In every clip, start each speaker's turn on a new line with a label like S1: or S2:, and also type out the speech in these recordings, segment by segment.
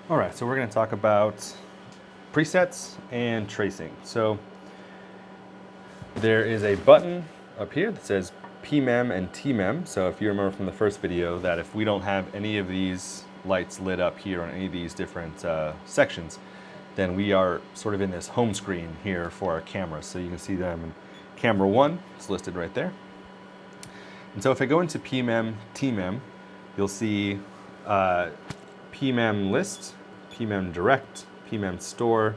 S1: All right, so we're going to talk about presets and tracing. So there is a button up here that says PMEM and TMEM. So if you remember from the first video that if we don't have any of these lights lit up here on any of these different sections, then we are sort of in this home screen here for our camera. So you can see them in camera 1, it's listed right there. And so if I go into PMEM, TMEM, you'll see PMEM list, PMEM direct, PMEM store,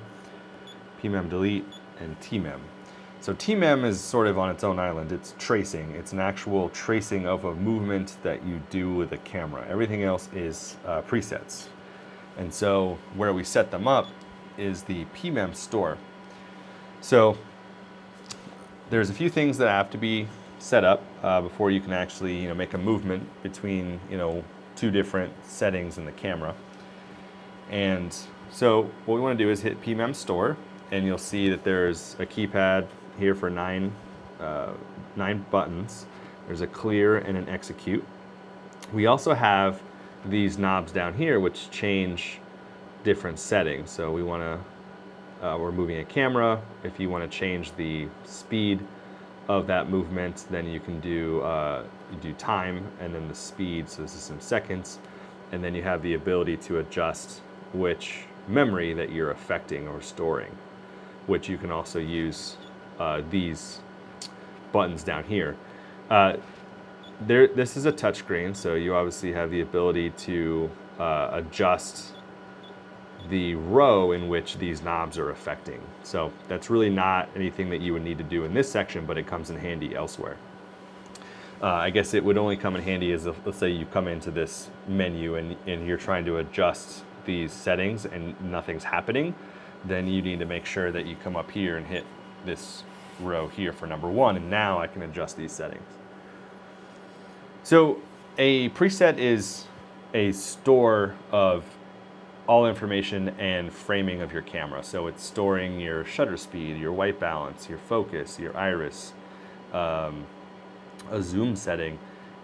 S1: PMEM delete, and TMEM. So TMEM is sort of on its own island. It's tracing. It's an actual tracing of a movement that you do with a camera. Everything else is presets. And so where we set them up is the PMEM store. So there's a few things that have to be set up before you can actually make a movement between two different settings in the camera. And so what we want to do is hit PMEM store, and you'll see that there's a keypad here for nine buttons. There's a clear and an execute. We also have these knobs down here which change different settings. So we want to, we're moving a camera. If you want to change the speed of that movement, then you can do you do time and then the speed. So this is in seconds, and then you have the ability to adjust which memory that you're affecting or storing, which you can also use these buttons down here. This is a touchscreen, so you obviously have the ability to adjust the row in which these knobs are affecting. So that's really not anything that you would need to do in this section, but it comes in handy elsewhere. I guess it would only come in handy as if, let's say you come into this menu and you're trying to adjust these settings and nothing's happening, then you need to make sure that you come up here and hit this row here for number 1, and now I can adjust these settings. So a preset is a store of all information and framing of your camera. So it's storing your shutter speed, your white balance, your focus, your iris, a zoom setting.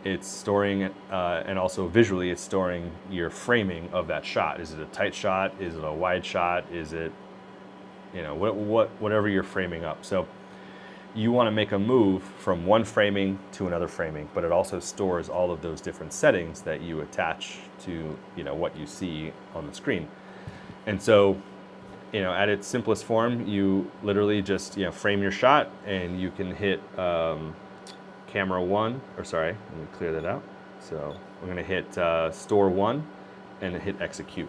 S1: It's storing, and also visually, it's storing your framing of that shot. Is it a tight shot? Is it a wide shot? Is it, whatever you're framing up. So you want to make a move from one framing to another framing, but it also stores all of those different settings that you attach to what you see on the screen. And so at its simplest form, you literally just frame your shot, and you can hit camera 1, or sorry, let me clear that out. So we're going to hit store 1 and hit execute.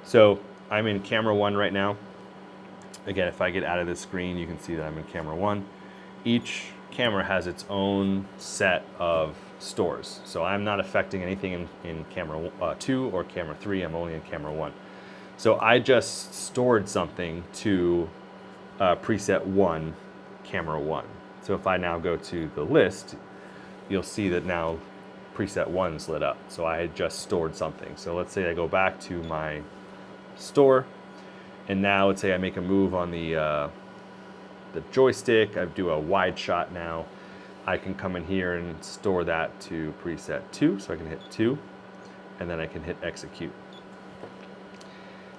S1: So I'm in camera 1 right now. Again, if I get out of this screen, you can see that I'm in camera 1. Each camera has its own set of stores. So I'm not affecting anything in camera 2 or camera 3, I'm only in camera 1. So I just stored something to preset 1, camera 1. So if I now go to the list, you'll see that now preset 1 is lit up. So I had just stored something. So let's say I go back to my store, and now let's say I make a move on the joystick, I do a wide shot now. I can come in here and store that to preset 2, so I can hit 2, and then I can hit execute.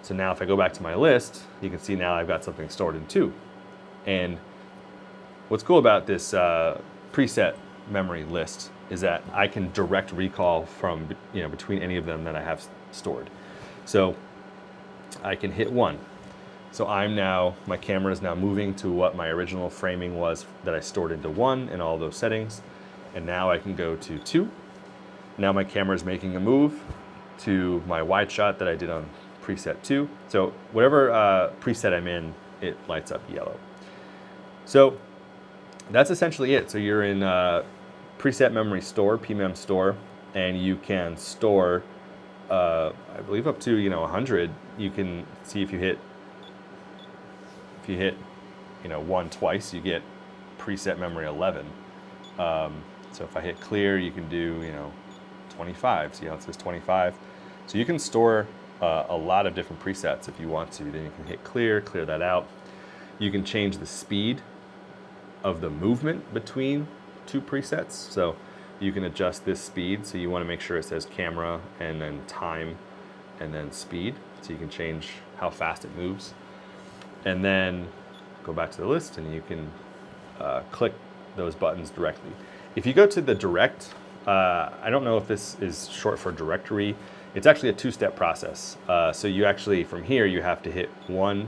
S1: So now if I go back to my list, you can see now I've got something stored in 2. And what's cool about this preset memory list is that I can direct recall from between any of them that I have stored. So I can hit 1. So my camera is now moving to what my original framing was that I stored into 1 and all those settings. And now I can go to 2. Now my camera is making a move to my wide shot that I did on preset 2. So whatever preset I'm in, it lights up yellow. So that's essentially it. So you're in preset memory store, PMEM store, and you can store, I believe up to 100. You can see if you hit 1 twice, you get preset memory 11. So if I hit clear, you can do 25. See how it says 25? So you can store a lot of different presets if you want to. Then you can hit clear that out. You can change the speed of the movement between 2 presets. So you can adjust this speed. So you want to make sure it says camera and then time and then speed, so you can change how fast it moves. And then go back to the list and you can click those buttons directly. If you go to the direct, I don't know if this is short for directory. It's actually a two-step process. So you actually, from here, you have to hit 1,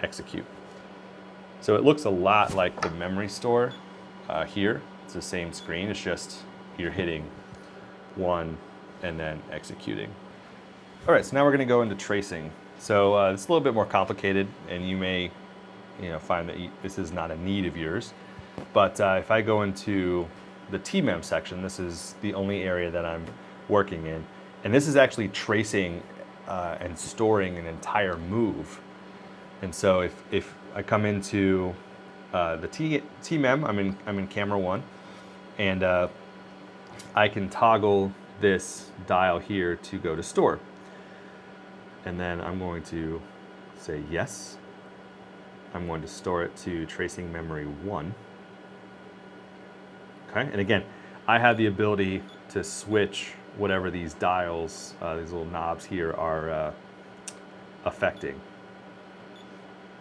S1: execute. So it looks a lot like the memory store here. It's the same screen, it's just you're hitting 1 and then executing. All right, so now we're gonna go into tracing. So it's a little bit more complicated, and you may find that this is not a need of yours. But if I go into the TMEM section, this is the only area that I'm working in. And this is actually tracing and storing an entire move. And so if I come into the TMEM, I'm in camera 1, and I can toggle this dial here to go to store. And then I'm going to say yes. I'm going to store it to tracing memory 1. Okay, and again, I have the ability to switch whatever these dials, these little knobs here are affecting.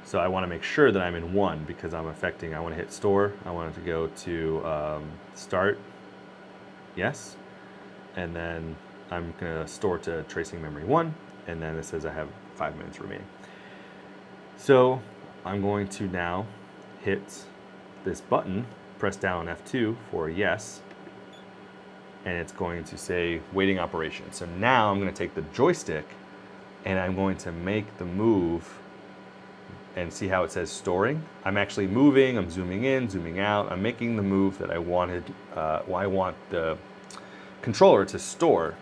S1: So I want to make sure that I'm in 1 because I'm affecting, I want to hit store, I want it to go to start, yes, and then I'm going to store to tracing memory 1, and then it says I have 5 minutes remaining. So I'm going to now hit this button, press down F2 for yes, and it's going to say waiting operation. So now I'm going to take the joystick and I'm going to make the move, and see how it says storing. I'm actually moving, I'm zooming in, zooming out, I'm making the move that I wanted, I want the controller to store.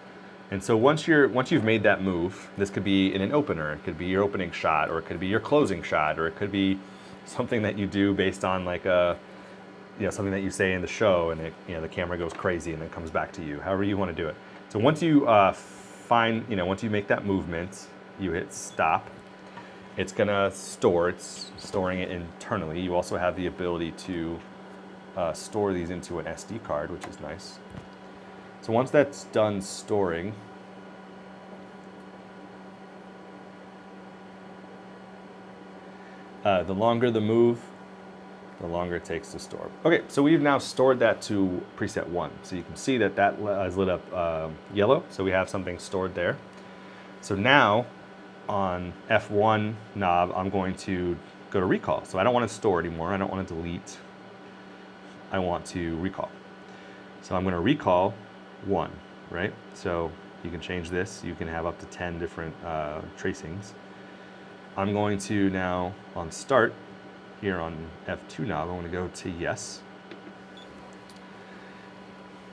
S1: And so once you've made that move, this could be in an opener, it could be your opening shot, or it could be your closing shot, or it could be something that you do based on like something that you say in the show, and the camera goes crazy and then comes back to you, however you want to do it. So once you once you make that movement, you hit stop. It's gonna store, it's storing it internally. You also have the ability to store these into an SD card, which is nice. So once that's done storing, the longer the move, the longer it takes to store. Okay, so we've now stored that to preset 1. So you can see that is lit up yellow, so we have something stored there. So now, on F1 knob, I'm going to go to recall. So I don't want to store anymore, I don't want to delete, I want to recall. So I'm going to recall 1, right? So you can change this, you can have up to 10 different tracings. I'm going to now, on start, here on F2 knob, I want to go to yes.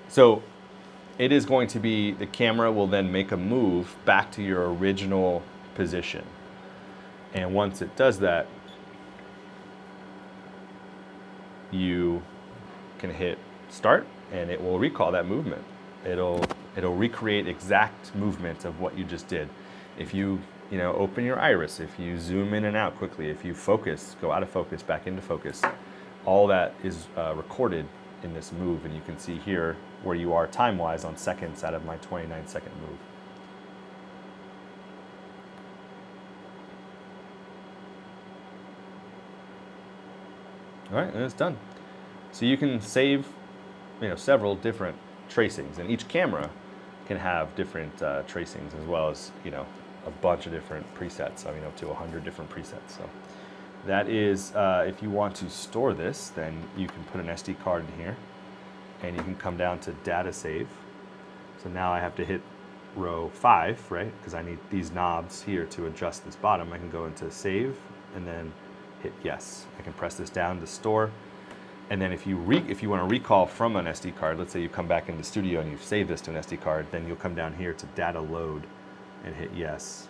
S1: So it is going to be, the camera will then make a move back to your original position. And once it does that, you can hit start and it will recall that movement. It'll recreate exact movement of what you just did. If you open your iris, if you zoom in and out quickly, if you focus, go out of focus, back into focus, all that is recorded in this move, and you can see here where you are time-wise on seconds out of my 29-second move. All right, and it's done. So you can save, several different tracings, and each camera can have different tracings as well as, a bunch of different presets. I mean, up to 100 different presets. So that is, if you want to store this, then you can put an SD card in here, and you can come down to data save. So now I have to hit row 5, right? Because I need these knobs here to adjust this bottom. I can go into save and then hit yes. I can press this down to store. And then if you want to recall from an SD card, let's say you come back into Studio and you've saved this to an SD card, then you'll come down here to data load and hit yes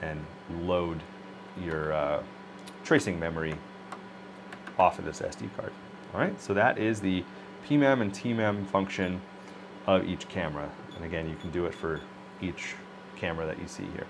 S1: and load your tracing memory off of this SD card. All right, so that is the PMEM and TMEM function of each camera. And again, you can do it for each camera that you see here.